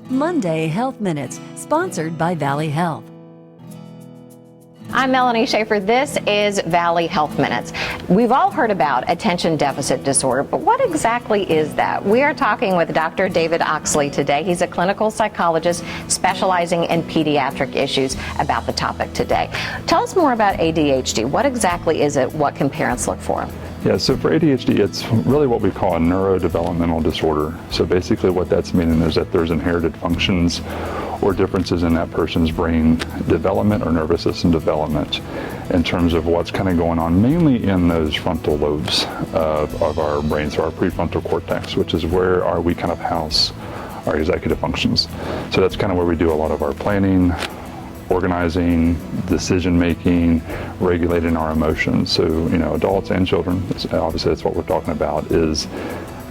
Monday Health Minutes, sponsored by Valley Health. I'm Melanie Schaefer. This is Valley Health Minutes. We've all heard about attention deficit disorder, but what exactly is that? We are talking with Dr. David Oxley today. He's a clinical psychologist specializing in pediatric issues about the topic today. Tell us more about ADHD. What exactly is it? What can parents look for? Yeah, so for ADHD, it's really what we call a neurodevelopmental disorder. So basically what that's meaning is that there's inherited functions or differences in that person's brain development or nervous system development in terms of what's kind of going on, mainly in those frontal lobes of our brain, so our prefrontal cortex, which is where we kind of house our executive functions. So that's kind of where we do a lot of our planning, organizing, decision making, regulating our emotions. So, adults and children, obviously that's what we're talking about, is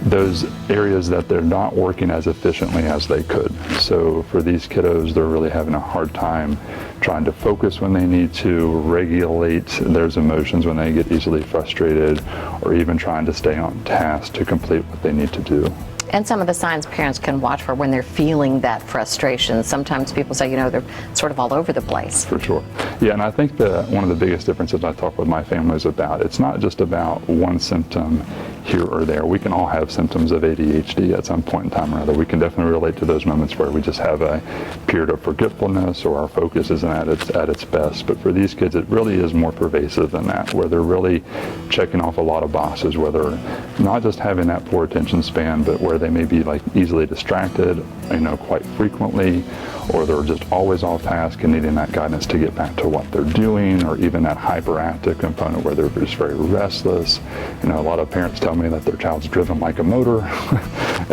those areas that they're not working as efficiently as they could. So for these kiddos, they're really having a hard time trying to focus when they need to, regulate their emotions when they get easily frustrated, or even trying to stay on task to complete what they need to do. And some of the signs parents can watch for when they're feeling that frustration. Sometimes people say, they're sort of all over the place. For sure. Yeah, and I think that one of the biggest differences I talk with my families about, it's not just about one symptom here or there. We can all have symptoms of ADHD at some point in time or another. We can definitely relate to those moments where we just have a period of forgetfulness or our focus isn't at its best. But for these kids, it really is more pervasive than that, where they're really checking off a lot of boxes, where they're not just having that poor attention span, but where they may be easily distracted, quite frequently, or they're just always off task and needing that guidance to get back to what they're doing, or even that hyperactive component where they're just very restless. A lot of parents tell me that their child's driven like a motor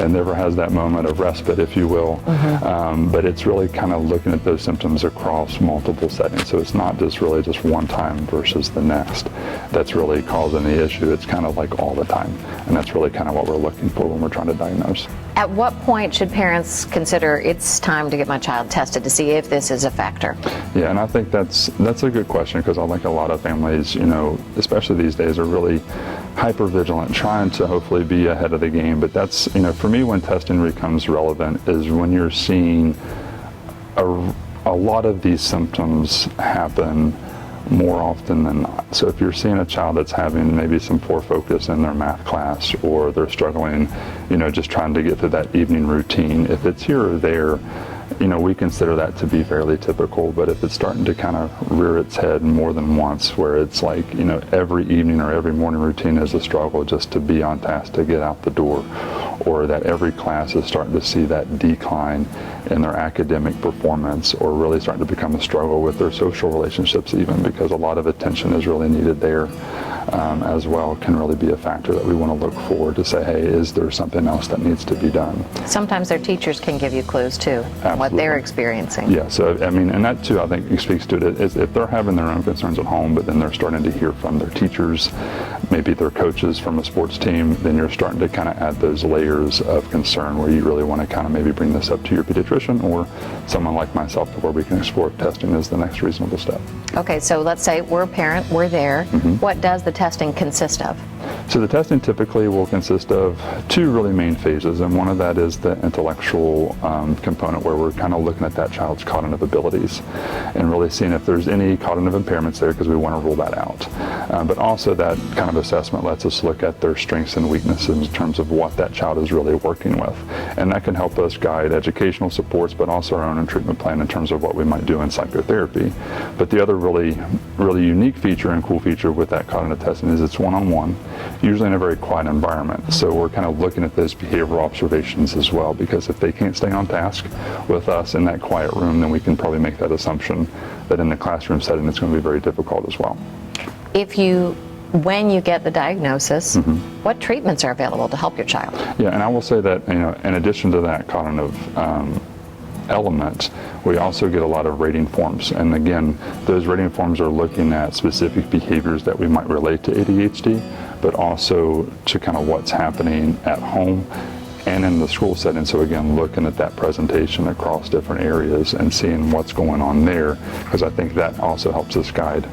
and never has that moment of respite, if you will. But it's really kind of looking at those symptoms across multiple settings. So it's not just really just one time versus the next that's really causing the issue. It's kind of like all the time. And that's really kind of what we're looking for when we're trying to diagnose. At what point should parents consider it's time to get my child tested to see if this is a factor? Yeah, and I think that's a good question, because I think a lot of families, especially these days, are really hyper vigilant, trying to hopefully be ahead of the game. But that's, for me, when testing becomes relevant is when you're seeing a lot of these symptoms happen more often than not. So if you're seeing a child that's having maybe some poor focus in their math class, or they're struggling, just trying to get through that evening routine, if it's here or there, we consider that to be fairly typical. But if it's starting to kind of rear its head more than once, where it's like, every evening or every morning routine is a struggle just to be on task to get out the door, or that every class is starting to see that decline in their academic performance, or really starting to become a struggle with their social relationships even, because a lot of attention is really needed there as well, can really be a factor that we want to look for to say, hey, is there something else that needs to be done? Sometimes their teachers can give you clues too, what they're experiencing. Yeah, so and that too, I think speaks to it, is if they're having their own concerns at home, but then they're starting to hear from their teachers, maybe their coaches from a sports team, then you're starting to kind of add those layers of concern where you really want to kind of maybe bring this up to your pediatrician or someone like myself, where we can explore if testing is the next reasonable step. Okay, so let's say we're a parent, we're there. What does the testing consist of? So the testing typically will consist of two really main phases, and one of that is the intellectual component, where we're kind of looking at that child's cognitive abilities and really seeing if there's any cognitive impairments there, because we want to rule that out. But also that kind of assessment lets us look at their strengths and weaknesses in terms of what that child is really working with. And that can help us guide educational supports, but also our own treatment plan in terms of what we might do in psychotherapy. But the other really unique feature and cool feature with that cognitive testing is it's one-on-one, usually in a very quiet environment. So we're kind of looking at those behavioral observations as well, because if they can't stay on task with us in that quiet room, then we can probably make that assumption that in the classroom setting it's going to be very difficult as well. When you get the diagnosis, what treatments are available to help your child? Yeah, and I will say that, in addition to that cognitive element, we also get a lot of rating forms. And again, those rating forms are looking at specific behaviors that we might relate to ADHD, but also to kind of what's happening at home and in the school setting. So again, looking at that presentation across different areas and seeing what's going on there, because I think that also helps us guide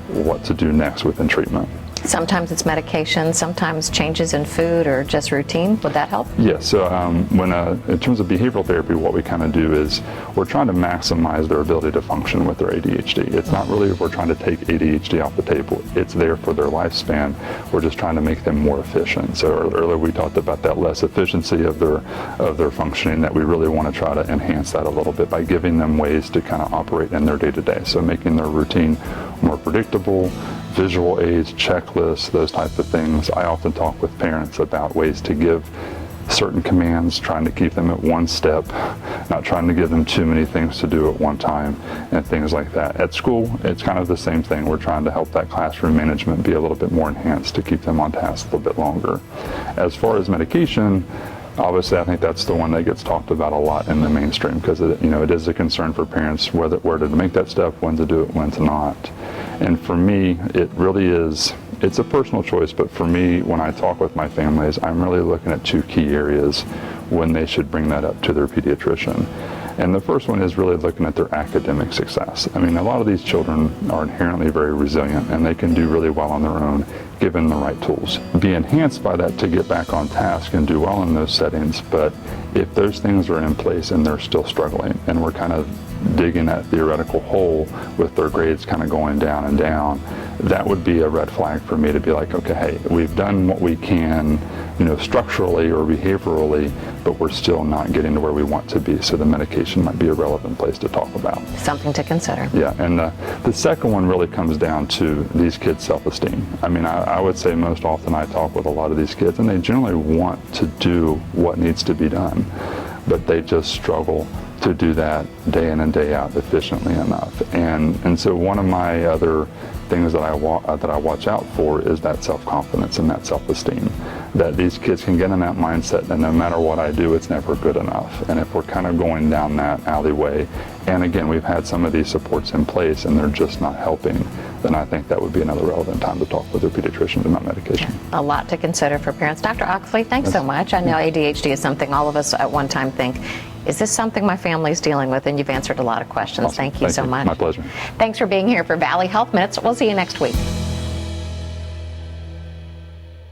what to do next within treatment. Sometimes it's medication, sometimes changes in food or just routine. Would that help? Yes. So in terms of behavioral therapy, what we kind of do is we're trying to maximize their ability to function with their ADHD. It's not really if we're trying to take ADHD off the table. It's there for their lifespan. We're just trying to make them more efficient. So earlier we talked about that less efficiency of their functioning, that we really want to try to enhance that a little bit by giving them ways to kind of operate in their day-to-day. So making their routine more predictable, visual aids, checklists, those type of things. I often talk with parents about ways to give certain commands, trying to keep them at one step, not trying to give them too many things to do at one time, and things like that. At school, it's kind of the same thing. We're trying to help that classroom management be a little bit more enhanced to keep them on task a little bit longer. As far as medication, obviously, I think that's the one that gets talked about a lot in the mainstream, because it is a concern for parents where to make that step, when to do it, when to not. And for me, it really is, it's a personal choice, but for me, when I talk with my families, I'm really looking at two key areas when they should bring that up to their pediatrician. And the first one is really looking at their academic success. I mean, a lot of these children are inherently very resilient, and they can do really well on their own given the right tools. Be enhanced by that to get back on task and do well in those settings, but if those things are in place and they're still struggling, and we're kind of digging that theoretical hole with their grades kind of going down and down, that would be a red flag for me to be like, okay, hey, we've done what we can, structurally or behaviorally, but we're still not getting to where we want to be. So the medication might be a relevant place to talk about. Something to consider. Yeah, and the second one really comes down to these kids' self-esteem. I mean, I would say most often I talk with a lot of these kids, and they generally want to do what needs to be done, but they just struggle to do that day in and day out efficiently enough. And so one of my other things that I watch out for is that self-confidence and that self-esteem, that these kids can get in that mindset that no matter what I do, it's never good enough. And if we're kind of going down that alleyway, and again, we've had some of these supports in place and they're just not helping, then I think that would be another relevant time to talk with their pediatrician about medication. A lot to consider for parents. Dr. Oxley, thanks so much. I know ADHD is something all of us at one time think, is this something my family's dealing with? And you've answered a lot of questions. Awesome. Thank you so much. My pleasure. Thanks for being here for Valley Health Minutes. We'll see you next week.